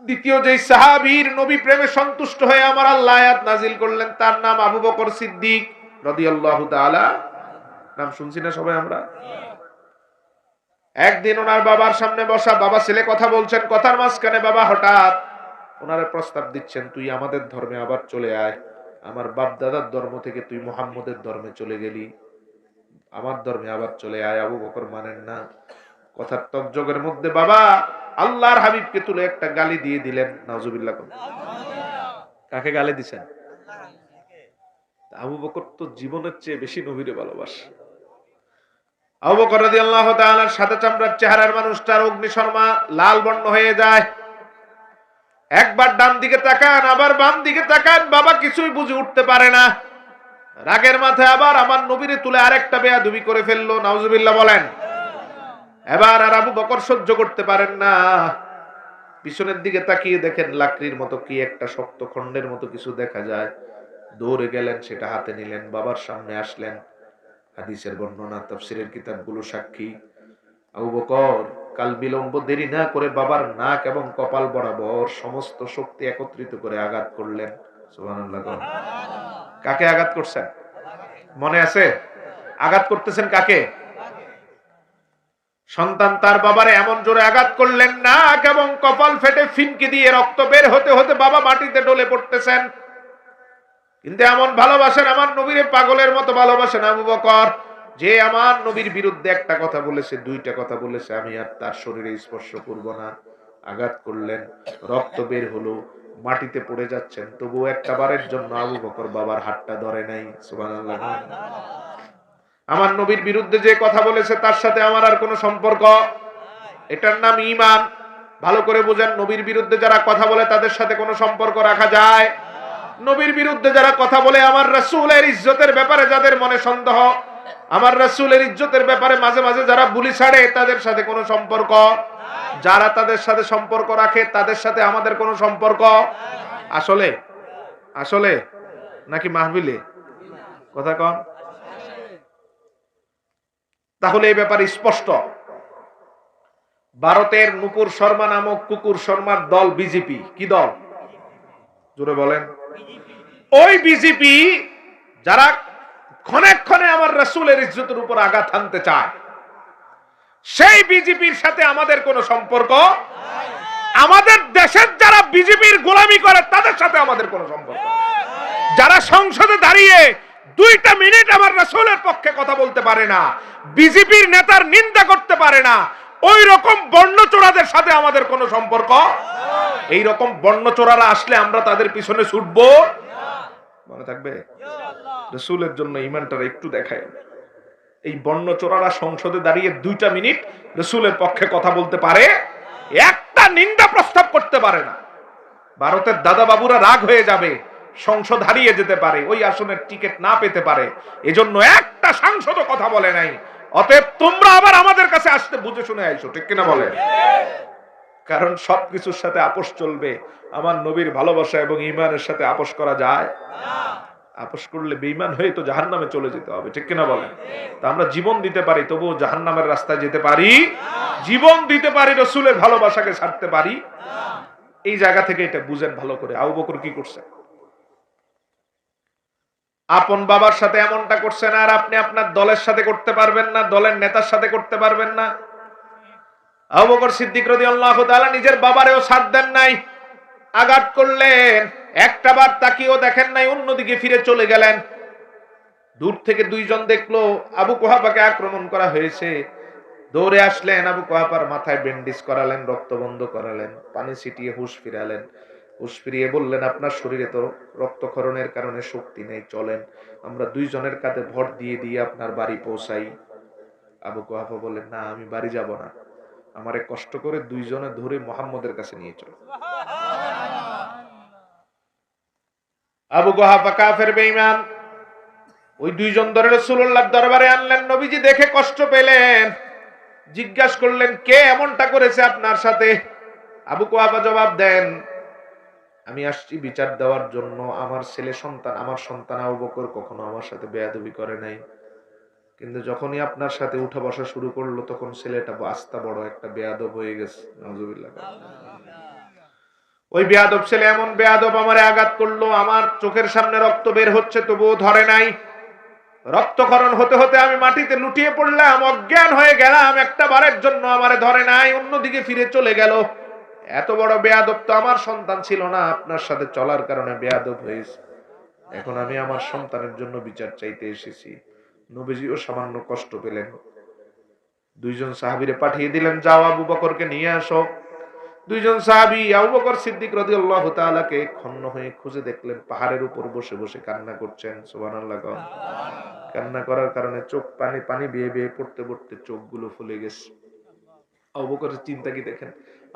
দ্বিতীয় যে সাহাবীর নবী প্রেমে সন্তুষ্ট হয়ে আমার আল্লাহ আয়াত নাজিল করলেন, তার নাম আবু বকর সিদ্দিক রাদিয়াল্লাহু তাআলা। নাম শুনছি না সবাই আমরা? একদিন ওনার বাবার সামনে বসা, বাবা ছেলে কথা বলছেন, কথার মাঝখানে বাবা হঠাৎ ওনারে প্রস্তাব দিচ্ছেন, তুই আমাদের ধর্মে আবার চলে আয়, আমার বাপ দাদার ধর্ম থেকে তুই মুহাম্মদের ধর্মে চলে গেলি, আমার ধর্মে আবার চলে আয়। আবু বকর মানেন না। কথার তকজগের মধ্যে বাবা আল্লাহর হাবিবকে তুলে একটা গালি দিয়ে দিলেন। নাউজুবিল্লাহ। কাকে গালি দিছেন? আবু বকর তো জীবনের চেয়ে বেশি নবীরে ভালোবাসে। আবু বকর রাদিয়াল্লাহু তাআলার সাদা চামড়ার চেহারার মানুষটার অগ্নিশর্মা লাল বর্ণ হয়ে যায়। একবার ডান দিকে তাকান, আবার বাম দিকে তাকান, বাবা কিছুই বুঝে উঠতে পারে না। রাগের মাথায় আবার আমার নবীরে তুলে আরেকটা বেয়াদবি করে ফেললো। নাউজুবিল্লাহ বলেন। এবার আর আবু বকর সহ্য করতে পারেন না। পিছনের দিকে তাকিয়ে দেখেন লাকড়ির মতো কি একটা শক্ত খণ্ডের মতো কিছু দেখা যায়। দৌড়ে গেলেন, সেটা হাতে নিলেন, বাবার সামনে আসলেন। হাদিসের বর্ণনা, তাফসীরের কিতাবগুলো সাক্ষী। আবু বকর কাল বিলম্ব দেরি না করে বাবার নাক এবং কপাল বরাবর সমস্ত শক্তি একত্রিত করে আঘাত করলেন। সুবহানাল্লাহ। কাকে আঘাত করছেন মনে আছে? আঘাত করতেছেন কাকে? সন্তান তার বাবারে এমন জোরে আঘাত করলেন, নাক এবং কপাল ফেটে ফিনকি দিয়ে রক্ত বের হতে হতে বাবা মাটিতে ডলে পড়তেছেন। কিন্তু এমন ভালোবাসেন, আমার নবীরে পাগলের মতো ভালোবাসেন আবু বকর, যে আমার নবীর বিরুদ্ধে একটা কথা বলেছে, দুইটা কথা বলেছে, আমি আর তার শরীরে স্পর্শ করব না। আঘাত করলেন, রক্ত বের হলো, মাটিতে পড়ে যাচ্ছেন, তবুও একটা বারের জন্য আবু বকর বাবার হাতটা ধরে নাই। সুবহানাল্লাহ। আমার নবীর বিরুদ্ধে যে কথা বলেছে তার সাথে আমার আর কোনো সম্পর্ক, এটার নাম ঈমান। ভালো করে বুঝেন, নবীর বিরুদ্ধে যারা কথা বলে তাদের সাথে কোনো সম্পর্ক রাখা যায়? নবীর বিরুদ্ধে যারা কথা বলে, আমার রাসূলের ইজ্জতের ব্যাপারে যাদের মনে সন্দেহ, আমার রাসূলের ইজ্জতের ব্যাপারে মাঝে মাঝে যারা বুলি ছাড়ে, তাদের সাথে কোনো সম্পর্ক। যারা তাদের সাথে সম্পর্ক রাখে তাদের সাথে আমাদের কোনো সম্পর্ক। আসলে আসলে নাকি মাহফিলে কথা কন? তাহলে এই ব্যাপারে স্পষ্ট। ভারতের নুপুর শর্মা নামক কুকুর শর্মার দল বিজেপি। কি দল? জোরে বলেন। ওই বিজেপি যারা ক্ষণে ক্ষণে আমার রাসূলের ইজ্জতের উপর আঘাত হানতে চায়, সেই বিজেপির সাথে আমাদের কোনো সম্পর্ক। আমাদের দেশের যারা বিজেপির গোলামি করে তাদের সাথে আমাদের কোনো সম্পর্ক। যারা সংসদে দাঁড়িয়ে 2টা মিনিট আমার রাসূলের পক্ষে কথা বলতে পারে না, বিজেপির নেতার নিন্দা করতে পারে না, ওই রকম বর্ণচোরাদের সাথে আমাদের কোনো সম্পর্ক। এই রকম বর্ণচোরারা আসলে আমরা তাদের পিছনে ছুটবো। মনে থাকবে? রাসূলের জন্য ঈমানটা একটু দেখায়। এই বর্ণচোরারা সংসদে দাঁড়িয়ে 2টা মিনিট রাসূলের পক্ষে কথা বলতে পারে, একটা নিন্দা প্রস্তাব করতে পারে না। ভারতের দাদা বাবুরা রাগ হয়ে যাবে, সংসদ হারিয়ে যেতে পারে, ওই আসনের টিকিট না পেতে পারে, এজন্য একটা সাংসদও কথা বলে নাই। অতএব তোমরা আবার আমাদের কাছে আসতে বুঝে শুনে আইছো, ঠিক কিনা বলেন? কারণ সবকিছুর সাথে আপোষ চলবে। আমার নবীর ভালোবাসা এবং ঈমানের সাথে আপোষ করা যায় না। আপোষ করলে বেঈমান হয়ে তো জাহান্নামে চলে যেতে হবে, ঠিক কিনা বলেন? তা আমরা জীবন দিতে পারি, তবুও জাহান্নামের রাস্তায় যেতে পারি না। জীবন দিতে পারি, রাসূলের ভালোবাসাকে ছাড়তে পারি না। এই জায়গা থেকে এটা বুঝেন ভালো করে। আবু বকর কি করছে? আপন বাবার সাথে এমনটা করছেন, আর আপনি আপনার দলের সাথে করতে পারবেন না, দলের নেতার সাথে করতে পারবেন না। আবু বকর সিদ্দিক রাদিয়াল্লাহু তাআলা নিজের বাবারেও ছাড় দেন নাই। আঘাত করলেন, একটা বার তাকিয়েও দেখেন নাই, অন্যদিকে ফিরে চলে গেলেন। দূর থেকে 2 জন দেখলো আবু কুহাফাকে আক্রমণ করা হয়েছে, দৌড়ে আসলেন, আবু কুহাফার মাথায় ব্যান্ডেজ করালেন, রক্ত বন্ধ করালেন, পানি ছিটিয়ে হুঁশ ফিরালেন। হুঁশ ফিরিয়ে বললেন, আপনার শরীরে তো রক্তক্ষরণের কারণে শক্তি নেই, চলেন আমরা 2 জনের কাঁধে ভর দিয়ে দিয়ে আপনার বাড়ি পৌঁছাই। আবু কুহাফা বললেন, না আমি বাড়ি যাব না, আমারে কষ্ট করে 2 জনে ধরে মুহাম্মদের কাছে নিয়ে চলো। আবু কুহাফা কাফের বেঈমান, ওই 2 জন ধরে রাসূলুল্লাহর দরবারে আনলেন। নবীজি দেখে কষ্ট পেলেন, জিজ্ঞাসা করলেন, কে এমনটা করেছে আপনার সাথে? আবু কুহাফা জবাব দেন, আমি আসছি বিচার দেওয়ার জন্য। আমার ছেলে সন্তান, আমার সন্তান আবু বকর কখনো আমার সাথে বেয়াদবি করে নাই, কিন্তু যখনই আপনার সাথে উঠা বসা শুরু করলো তখন ছেলেটা আস্তা বড় একটা বেয়াদব হয়ে গেছে। নাউজুবিল্লাহ। ওই বেয়াদব ছেলে এমন বেয়াদব আমারে আঘাত করলো, আমার চোখের সামনে রক্ত বের হচ্ছে তবুও ধরে নাই। রক্তক্ষরণ হতে হতে আমি মাটিতে লুটিয়ে পড়লাম, অজ্ঞান হয়ে গেলাম, একটা বারের জন্য আমারে ধরে নাই, অন্যদিকে ফিরে চলে গেল। এত বড় বেয়াদব তো আমার সন্তান ছিল না, আপনার সাথে চলার কারণে বেয়াদব হয়েছে। এখন আমি আমার সন্তানের জন্য বিচার চাইতে এসেছি। নবীজিও সামান্য কষ্ট পেলেন, দুইজন সাহাবীরে পাঠিয়ে দিলেন, যাও আবু বকরকে নিয়ে আসো। দুইজন সাহাবী আবু বকর সিদ্দিক রাদিয়াল্লাহু তাআলাকে খন্ন হয়ে খুঁজে দেখলেন পাহাড়ের উপর বসে বসে কান্না করছেন। সুবহানাল্লাহ। কান্না করার কারণে চোখ পানি পানি বেয়ে বেয়ে পড়তে পড়তে চোখগুলো ফুলে গেছে। আবু বকরের চিন্তা কি দেখেন,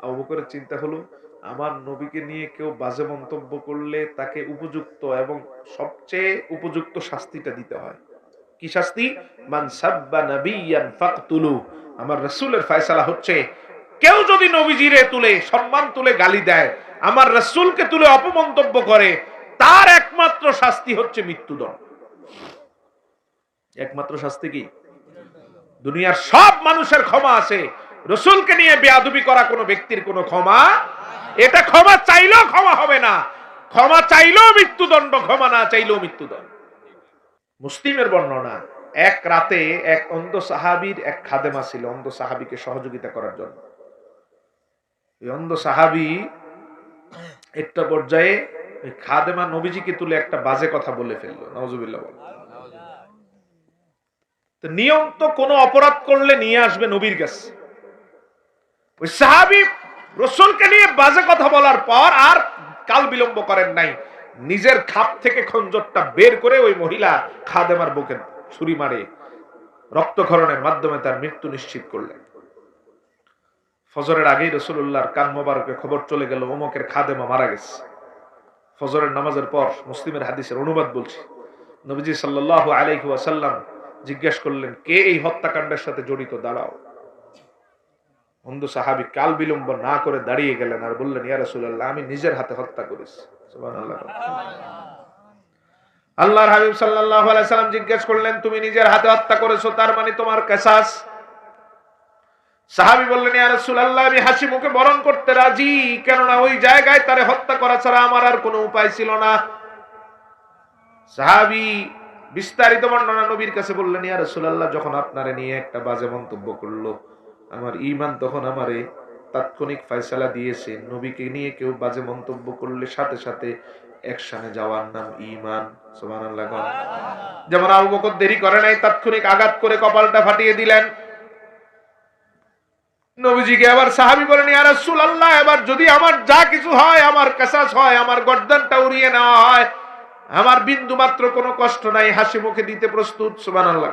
আবু বকরের চিন্তা হলো আমার নবীকে নিয়ে কেউ বাজে মন্তব্য করলে তাকে উপযুক্ত এবং সবচেয়ে উপযুক্ত শাস্তিটা দিতে হয়। কি শাস্তি? মান সাব্বা নাবিয়ান ফাকতুলু। আমার রাসূলের ফয়সালা হচ্ছে কেউ যদি নবীজিরে তুলে সম্মান তুলে গালি দেয়, আমার রাসূলকে তুলে অপমন্তব্য করে, তার একমাত্র শাস্তি হচ্ছে মৃত্যুদণ্ড। একমাত্র শাস্তি কি? দুনিয়ার সব মানুষের ক্ষমা আছে, রাসূলকে নিয়ে বেয়াদবি করা কোনো ব্যক্তির কোনো ক্ষমা, এটা ক্ষমা চাইলেও ক্ষমা হবে না, ক্ষমা চাইলেও মৃত্যুদণ্ড, ক্ষমা না চাইলেও মৃত্যুদণ্ড। মুসলিমের বর্ণনা, এক রাতে এক অন্ধ সাহাবীর এক খাদেমা ছিল, অন্ধ সাহাবীকে সহযোগিতা করার জন্য। এই অন্ধ সাহাবী একটা পর্যায়ে ওই খাদেমা নবীজিকে তুলে একটা বাজে কথা বলে ফেললো, নাউজুবিল্লাহ বল। তো নিয়ম তো কোনো অপরাধ করলে নিয়ে আসবে নবীর কাছে। ওই সাহাবী রাসূলকে নিয়ে বাজে কথা বলার পর আর কাল বিলম্ব করেন নাই, নিজের খাপ থেকে খঞ্জরটা বের করে ওই মহিলা খাদেমার বুকে ছুরি মারে রক্তক্ষরণের মাধ্যমে তার মৃত্যু নিশ্চিত করলেন। ফজরের আগেই রাসূলুল্লাহর কান মোবারকে খবর চলে গেল অমুকের খাদেমা মারা গেছে। ফজরের নামাজের পর, মুসলিমের হাদিসের অনুবাদ বলছি, নবীজি সাল্লাল্লাহু আলাইহি ওয়াসাল্লাম জিজ্ঞেস করলেন, কে এই হত্যাকাণ্ডের সাথে জড়িত? দাঁড়াও। অন্ধ সাহাবী কাল বিলম্ব না করে দাঁড়িয়ে গেলেন আর বললেন, ইয়া রাসূলুল্লাহ, আমি নিজের হাতে হত্যা করেছি। সুবহানাল্লাহ। আল্লাহর হাবিব সাল্লাল্লাহু আলাইহি সাল্লাম জিজ্ঞেস করলেন, তুমি নিজের হাতে হত্যা করেছো, তার মানে তোমার কিসাস? সাহাবী বললেন, ইয়া রাসূলুল্লাহ, আমি হাসি মুখে বরণ করতে রাজি, কেননা ওই জায়গায় তারে হত্যা করা ছাড়া আমার আর কোনো উপায় ছিল না। সাহাবী বিস্তারিত বর্ণনা নবীর কাছে বললেন, ইয়া রাসূলুল্লাহ, যখন আপনারে নিয়ে একটা বাজে মন্তব্য করলো, আমার ঈমান তখন আমারে তাৎক্ষণিক ফয়সালা দিয়েছে, নবীকে নিয়ে কেউ বাজে মন্তব্য করলে সাথে সাথে অ্যাকশনে যাওয়ার নাম ঈমান। সুবহানাল্লাহ। যেমন আবু বকর দেরি করে নাই, তাৎক্ষণিক আঘাত করে কপালটা ফাটিয়ে দিলেন। নবীজিকে আবার সাহাবী বলেন, ইয়া রাসূলুল্লাহ, এবার যদি আমার যা কিছু হয়, আমার কিসাস হয়, আমার গর্দানটা উড়িয়ে নেওয়া হয়, আমার বিন্দু মাত্র কোনো কষ্ট নাই, হাসি মুখে দিতে প্রস্তুত। সুবহানাল্লাহ।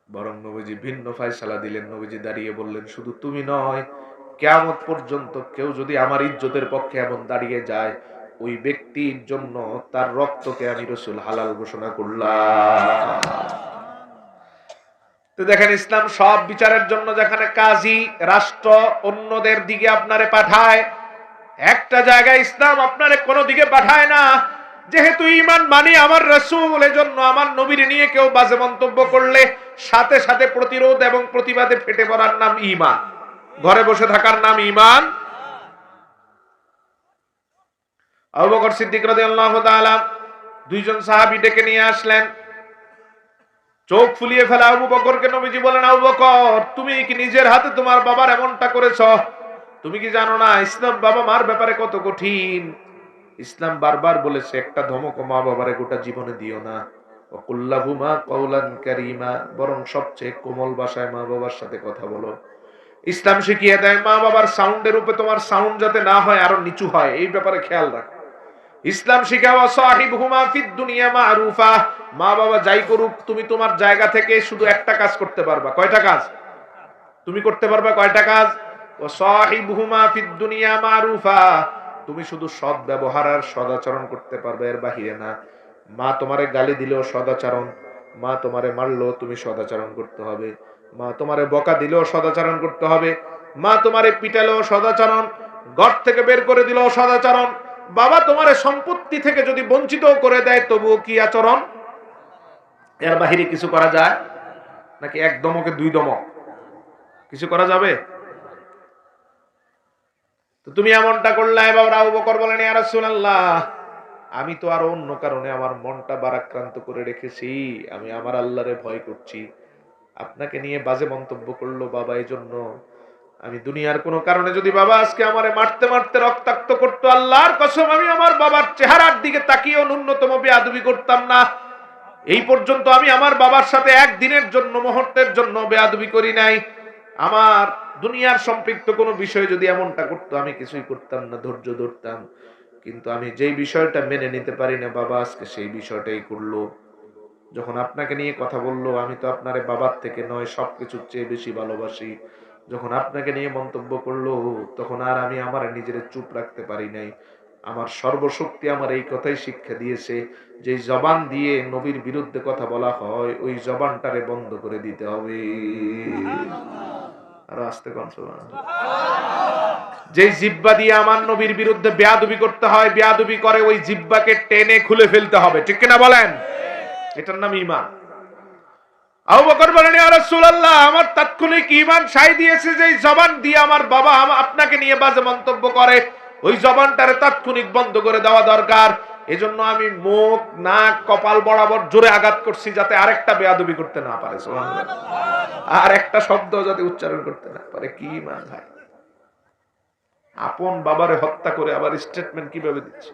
বরং নবীজি ভিন্ন ফয়সালা দিলেন। নবীজি দাঁড়িয়ে বললেন, শুধু তুমি নয়, কিয়ামত পর্যন্ত কেউ যদি আমার ইজ্জতের পক্ষে এমন দাঁড়িয়ে যায়, ওই ব্যক্তির জন্য তার রক্তকে আমি রাসূল হালাল ঘোষণা করলাম। তো দেখেন, ইসলাম সব বিচারের জন্য যেখানে কাজী রাষ্ট্র অন্যদের দিকে আপনারে পাঠায়, একটা জায়গায় ইসলাম আপনারে কোনো দিকে পাঠায় না। যেহেতু ঈমান মানি আমার রাসূল, এজন্য আমার নবীর নিয়ে কেউ বাজে মন্তব্য করলে সাথে সাথে প্রতিরোধ এবং প্রতিবাদে ফেটে পড়ার নাম ঈমান, ঘরে বসে থাকার নাম ঈমান। আবু বকর সিদ্দিক রাদিয়াল্লাহু তাআলা দুইজন সাহাবী ডেকে নিয়ে আসলেন। চোখ ফুলিয়ে ফেলা আবু বকরকে নবীজি বলেন, আবু বকর, তুমি কি নিজের হাতে তোমার বাবার এমনটা করেছো? তুমি কি জানো না ইসলাম বাবা মার ব্যাপারে কত কঠিন? ইসলাম বারবার বলেছে, একটা ধমক মা বাবারে গোটা জীবনে দিও না, ওয়াকুল্লাহুমা কাওলান কারীমা, বরং সবচেয়ে কোমল ভাষায় মা বাবার সাথে কথা বলো। ইসলাম শিখিয়ে দেয় মা বাবার সাউন্ডের উপরে তোমার সাউন্ড যাতে না হয়, আরো নিচু হয়, এই ব্যাপারে খেয়াল রাখ। ইসলাম শিখাও সাহিবহুমা ফিদ দুনিয়া মারুফা, মা বাবা যাই করুক তুমি তোমার জায়গা থেকে শুধু একটা কাজ করতে পারবা। কয়টা কাজ তুমি করতে পারবা? কয়টা কাজ? ও সাহিবহুমা ফিদ দুনিয়া মারুফা, তুমি শুধু সৎ ব্যবহার আর সদাচরণ করতে পারবে, এর বাহিরে না। মা তোমারে গালি দিলেও সদাচরণ, মা তোমারে মারলেও তুমি সদাচরণ করতে হবে, মা তোমারে বকা দিলেও সদাচরণ করতে হবে, মা তোমারে পিটালেও সদাচরণ, ঘর থেকে বের করে দিলেও সদাচরণ, বাবা তোমারে সম্পত্তি থেকে যদি বঞ্চিত করে দেয় তবুও কি আচরণ? এর বাহিরে কিছু করা যায় নাকি? এক দমকে দুই দমক কিছু করা যাবে? তো তুমি এমনটা করলে। এবার আবু বকর বলেন, ইয়া রাসূলুল্লাহ, আমি তো আর অন্য কারণে আমার মনটা ভারাক্রান্ত করে রেখেছি, আমি আমার আল্লাহরে ভয় করছি। আপনাকে নিয়ে বাজে মন্তব্য করলো বাবা, এই জন্য আমি দুনিয়ার কোনো কারণে যদি বাবা আজকে আমারে মারতে মারতে রক্তাক্ত করতো, আল্লাহর কসম আমি আমার বাবার চেহারার দিকে তাকিয়েও ন্যূনতম বেয়াদবি করতাম না। এই পর্যন্ত আমি আমার বাবার সাথে একদিনের জন্য, মুহূর্তের জন্য বেয়াদবি করি নাই। আমার দুনিয়ার সম্পৃক্ত কোনো বিষয় যদি এমনটা করতো, আমি কিছুই করতাম না, ধৈর্য ধরতাম। কিন্তু আমি যেই বিষয়টা মেনে নিতে পারি না, বাবা আজকে সেই বিষয়টাই করলো। যখন আপনাকে নিয়ে কথা বললো, আমি তো আপনারে বাবার থেকে নয়, সবকিছুর চেয়ে বেশি ভালোবাসি। যখন আপনাকে নিয়ে মন্তব্য করলো, তখন আর আমি আমার নিজের চুপ রাখতে পারি নাই। আমার সর্বশক্তি আমার এই কথাই শিক্ষা দিয়েছে, যে জবান দিয়ে নবীর বিরুদ্ধে কথা বলা হয়, ওই জবানটারে বন্ধ করে দিতে হবে। আর আস্তে কোন সুবহানাল্লাহ। যে জিহ্বা দিয়ে আমার নবীর বিরুদ্ধে বেয়াদবি করতে হয়, বেয়াদবি করে ওই জিহ্বাকে টেনে খুলে ফেলতে হবে, ঠিক কিনা বলেন? এটার নাম ঈমান। আবু বকর বলেন, ইয়া রাসূলুল্লাহ, আমার তাৎক্ষণিক ঈমান সাই দিয়েছে যে জবান দিয়ে আমার বাবা আপনাকে নিয়ে বাজে মন্তব্য করে, ওই জবানটারে তাৎক্ষণিক বন্ধ করে দেওয়া দরকার। এজন্য আমি মুখ, নাক, কপাল বরাবর জোরে আঘাত করছি, যাতে আরেকটা বেয়াদবি করতে না পারে। সুবহানাল্লাহ। আর একটা শব্দ যাতে উচ্চারণ করতে না পারে। কি ঈমান ভাই! আপন বাবারে হত্যা করে আবার স্টেটমেন্ট কিভাবে দিচ্ছে?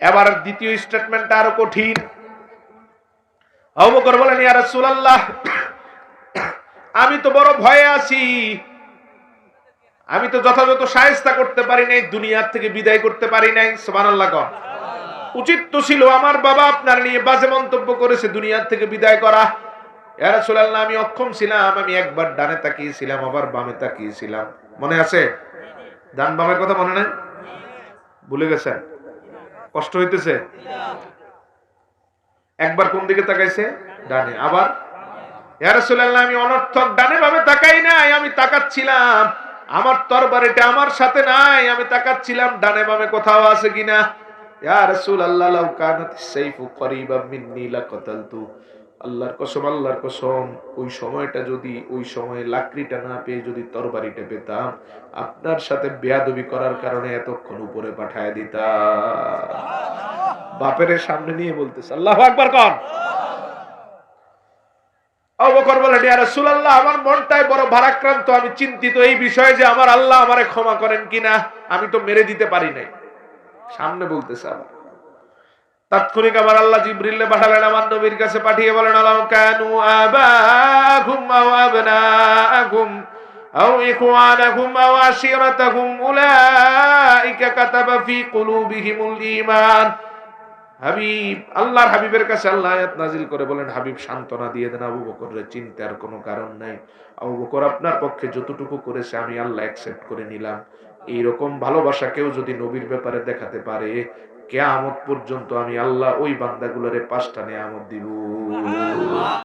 এবার দ্বিতীয় স্টেটমেন্টটা আরো কঠিন। আবু বকর বলেন, ইয়া রাসূলুল্লাহ, আমি তো বড় ভয়ে আছি, আমি তো যথাযথ শায়েস্তা করতে পারি নাই, দুনিয়ার থেকে বিদায় করতে পারি নাই। সুবহানাল্লাহ। উচিত তো ছিল আমার বাবা আপনার নিয়ে বাজে মন্তব্য করেছে, দুনিয়ার থেকে বিদায় করা। ইয়া রাসূলুল্লাহ, আমি অক্ষম ছিলাম, আমি একবার ডানে তাকিয়েছিলাম, আবার বামে তাকিয়েছিলাম। মনে আছে? ডান বামের কথা মনে নাই? ভুলে গেছেন? কষ্ট হইতেছে? একবার কোন দিকে তাকাইছে? ডানে। আবার ইয়া রাসূলুল্লাহ, আমি অনর্থক ডানে বামে তাকাই নাই, আমি তাকাচ্ছিলাম আমার তরবারিটা আমার সাথে নাই, আমি তাকাচ্ছিলাম ডানে বামে কোথাও আছে কিনা। ইয়া রাসূলুল্লাহ, লাউ কানাতিস সাইফু করিবাম মিন্নি লাকাতালতু। আল্লাহর কসম, আল্লাহর কসম, ওই সময়টা যদি, ওই সময়ে লাকড়িটা না পেয়ে যদি তরবারিটা পেতাম, আপনার সাথে বেয়াদবি করার কারণে এতক্ষণ উপরে পাঠায় দিতাম। বাপের সামনে নিয়ে বলতেছে। আল্লাহু আকবার কোন। আবু বকর বলেন, ইয়া রাসূলুল্লাহ, আমার মনটাই বড় ভারাক্রান্ত, আমি চিন্তিত এই বিষয়ে যে আমার আল্লাহ আমারে ক্ষমা করেন কিনা, আমি তো মেরে দিতে পারি নাই। সামনে বলতেছে। আবার তাৎক্ষণিক আমার আল্লাহ জিবরিলে পাঠালেন, আমার নবীর কাছে পাঠিয়ে বলেন, আলাউ কানু আবাকুম আও আবনাআকুম আও ইখওয়ানাকুম আও আশিরাতাকুম উলাইকা কাতাবা ফি কুলুবিহিমুল ঈমান। হাবিব, আল্লাহর হাবিবের কাছে আল্লাহ আয়াত নাজিল করে বলেন, হাবিব সান্ত্বনা দিয়ে দেন আবু বকরের, চিন্তার কোনো কারণ নাই। আবু বকর আপনার পক্ষে যতটুকু করেছে আমি আল্লাহ অ্যাকসেপ্ট করে নিলাম। এইরকম ভালোবাসা কেউ যদি নবীর ব্যাপারে দেখাতে পারে, কিয়ামত পর্যন্ত আমি আল্লাহ ওই বান্দাগুলোরে 5টা নেয়ামত দিব।